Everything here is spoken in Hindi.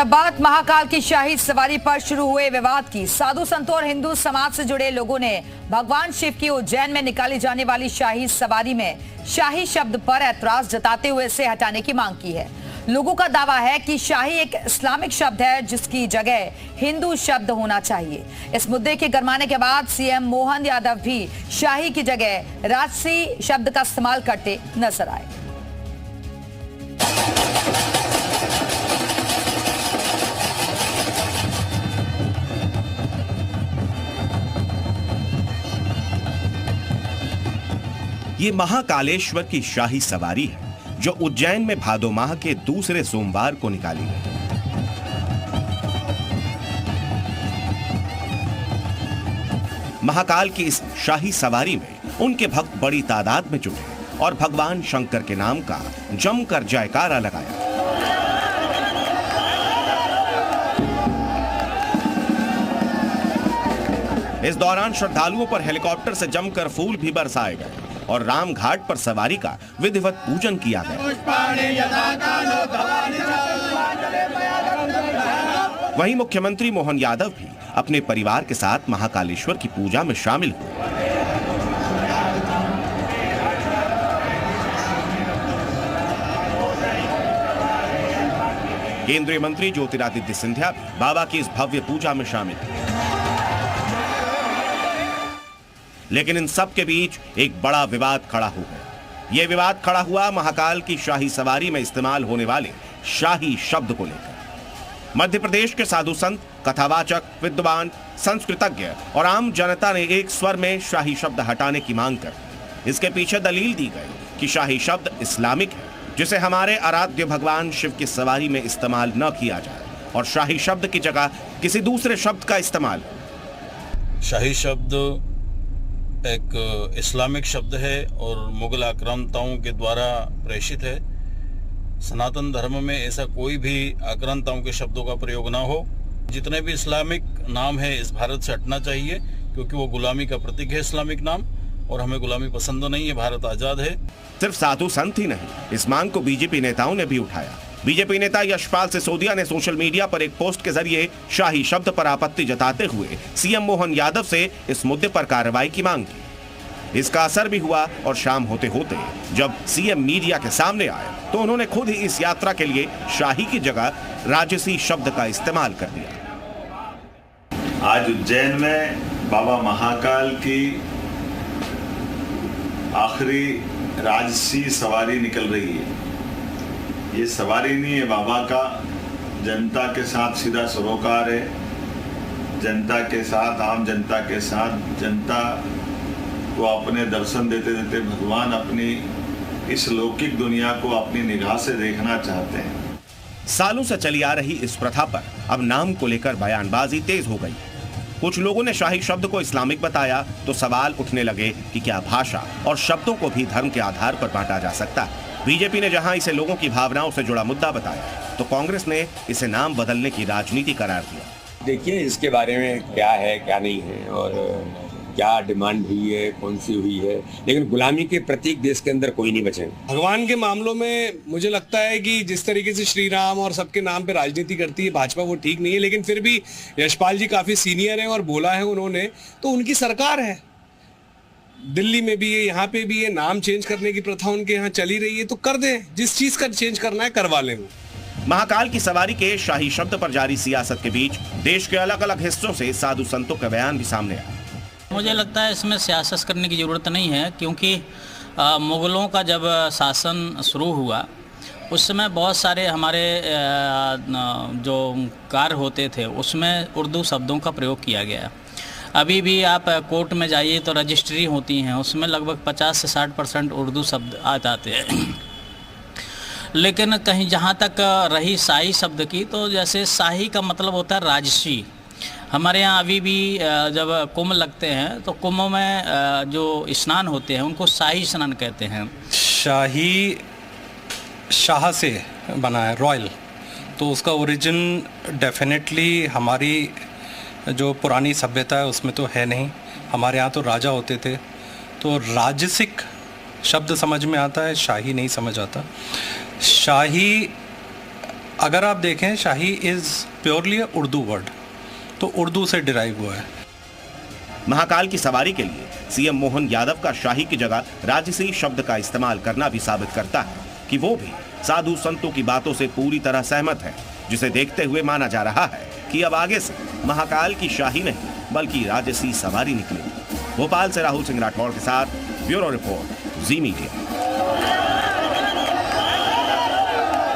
अब बात महाकाल की शाही सवारी पर शुरू हुए विवाद की। साधु संतों और हिंदू समाज से जुड़े लोगों ने भगवान शिव की उज्जैन में निकाली जाने वाली शाही सवारी में शाही शब्द पर ऐतराज जताते हुए इसे हटाने की मांग की है। लोगों का दावा है कि शाही एक इस्लामिक शब्द है जिसकी जगह हिंदू शब्द होना चाहिए। इस मुद्दे के गरमाने के बाद सीएम मोहन यादव भी शाही की जगह राजसी शब्द का इस्तेमाल करते नजर आए। ये महाकालेश्वर की शाही सवारी है जो उज्जैन में भादो माह के दूसरे सोमवार को निकाली गई। महाकाल की इस शाही सवारी में उनके भक्त बड़ी तादाद में जुटे और भगवान शंकर के नाम का जमकर जयकारा लगाया। इस दौरान श्रद्धालुओं पर हेलीकॉप्टर से जमकर फूल भी बरसाए गए और राम घाट पर सवारी का विधिवत पूजन किया गया। वहीं मुख्यमंत्री मोहन यादव भी अपने परिवार के साथ महाकालेश्वर की पूजा में शामिल हुए। केंद्रीय मंत्री ज्योतिरादित्य सिंधिया भी बाबा की इस भव्य पूजा में शामिल हुए। लेकिन इन सब के बीच एक बड़ा विवाद खड़ा हो गया। यह विवाद खड़ा हुआ महाकाल की शाही सवारी में इस्तेमाल होने वाले शाही शब्द को लेकर। मध्य प्रदेश के साधु संत, कथावाचक, विद्वान, संस्कृतज्ञ और आम जनता ने एक स्वर में शाही शब्द हटाने की मांग कर इसके पीछे दलील दी गई कि शाही शब्द इस्लामिक है, जिसे हमारे आराध्य भगवान शिव की सवारी में इस्तेमाल न किया जाए और शाही शब्द की जगह किसी दूसरे शब्द का इस्तेमाल। शाही शब्द एक इस्लामिक शब्द है और मुगल आक्रांताओं के द्वारा प्रेषित है। सनातन धर्म में ऐसा कोई भी आक्रांताओं के शब्दों का प्रयोग ना हो। जितने भी इस्लामिक नाम है इस भारत से हटना चाहिए, क्योंकि वो गुलामी का प्रतीक है इस्लामिक नाम, और हमें गुलामी पसंद नहीं है। भारत आजाद है। सिर्फ साधु संत ही नहीं, इस मांग को बीजेपी नेताओं ने भी उठाया। बीजेपी नेता यशपाल सिसोदिया ने सोशल मीडिया पर एक पोस्ट के जरिए शाही शब्द पर आपत्ति जताते हुए सीएम मोहन यादव से इस मुद्दे पर कार्रवाई की मांग की। इसका असर भी हुआ और शाम होते होते जब सीएम मीडिया के सामने आए तो उन्होंने खुद ही इस यात्रा के लिए शाही की जगह राजसी शब्द का इस्तेमाल कर दिया। आज उज्जैन में बाबा महाकाल की आखिरी राजसी सवारी निकल रही है। ये सवारी नहीं है बाबा का, जनता के साथ सीधा सरोकार है। जनता के साथ, आम जनता के साथ, जनता को अपने दर्शन देते देते भगवान अपनी इस लौकिक दुनिया को अपनी निगाह से देखना चाहते हैं। सालों से चली आ रही इस प्रथा पर अब नाम को लेकर बयानबाजी तेज हो गई। कुछ लोगों ने शाही शब्द को इस्लामिक बताया तो सवाल उठने लगे कि क्या भाषा और शब्दों को भी धर्म के आधार पर बांटा जा सकता है। बीजेपी ने जहां इसे लोगों की भावनाओं से जुड़ा मुद्दा बताया तो कांग्रेस ने इसे नाम बदलने की राजनीति करार दिया। देखिए इसके बारे में क्या है क्या नहीं है और क्या डिमांड हुई है, कौन सी हुई है, लेकिन गुलामी के प्रतीक देश के अंदर कोई नहीं बचे। भगवान के मामलों में मुझे लगता है कि जिस तरीके से श्री राम और सबके नाम पे राजनीति करती है भाजपा, वो ठीक नहीं है। लेकिन फिर भी यशपाल जी काफी सीनियर हैं और बोला है उन्होंने, तो उनकी सरकार है। दिल्ली में भी है, यहाँ पे भी है। नाम चेंज करने की प्रथा उनके यहाँ चली रही है, तो कर दें। जिस चीज का चेंज करना है करवा लें। महाकाल की सवारी के शाही शब्द पर जारी सियासत के बीच देश के अलग अलग हिस्सों से साधु संतों का बयान भी सामने आया। मुझे लगता है इसमें सियासत करने की ज़रूरत नहीं है, क्योंकि मुग़लों का जब शासन शुरू हुआ उस समय बहुत सारे हमारे जो कार्य होते थे उसमें उर्दू शब्दों का प्रयोग किया गया। अभी भी आप कोर्ट में जाइए तो रजिस्ट्री होती हैं, उसमें लगभग 50 से 60% उर्दू शब्द आ जाते हैं। लेकिन कहीं जहाँ तक रही शाही शब्द की, तो जैसे शाही का मतलब होता है राजसी। हमारे यहाँ अभी भी जब कुंभ लगते हैं तो कुंभ में जो स्नान होते हैं उनको शाही स्नान कहते हैं। शाही शाह से बना है, रॉयल, तो उसका ओरिजिन डेफिनेटली हमारी जो पुरानी सभ्यता है उसमें तो है नहीं। हमारे यहाँ तो राजा होते थे, तो राजसिक शब्द समझ में आता है, शाही नहीं समझ आता। शाही अगर आप देखें शाही इज़ प्योरली उर्दू वर्ड, तो उर्दू से डिराइव हुआ है। महाकाल की सवारी के लिए सीएम मोहन यादव का शाही की जगह राजसी शब्द का इस्तेमाल करना भी साबित करता है कि वो भी साधु संतों की बातों से पूरी तरह सहमत है, जिसे देखते हुए माना जा रहा है कि अब आगे से महाकाल की शाही नहीं बल्कि राजसी सवारी निकलेगी। भोपाल से राहुल सिंह राठौड़ के साथ ब्यूरो रिपोर्ट, जी मीडिया।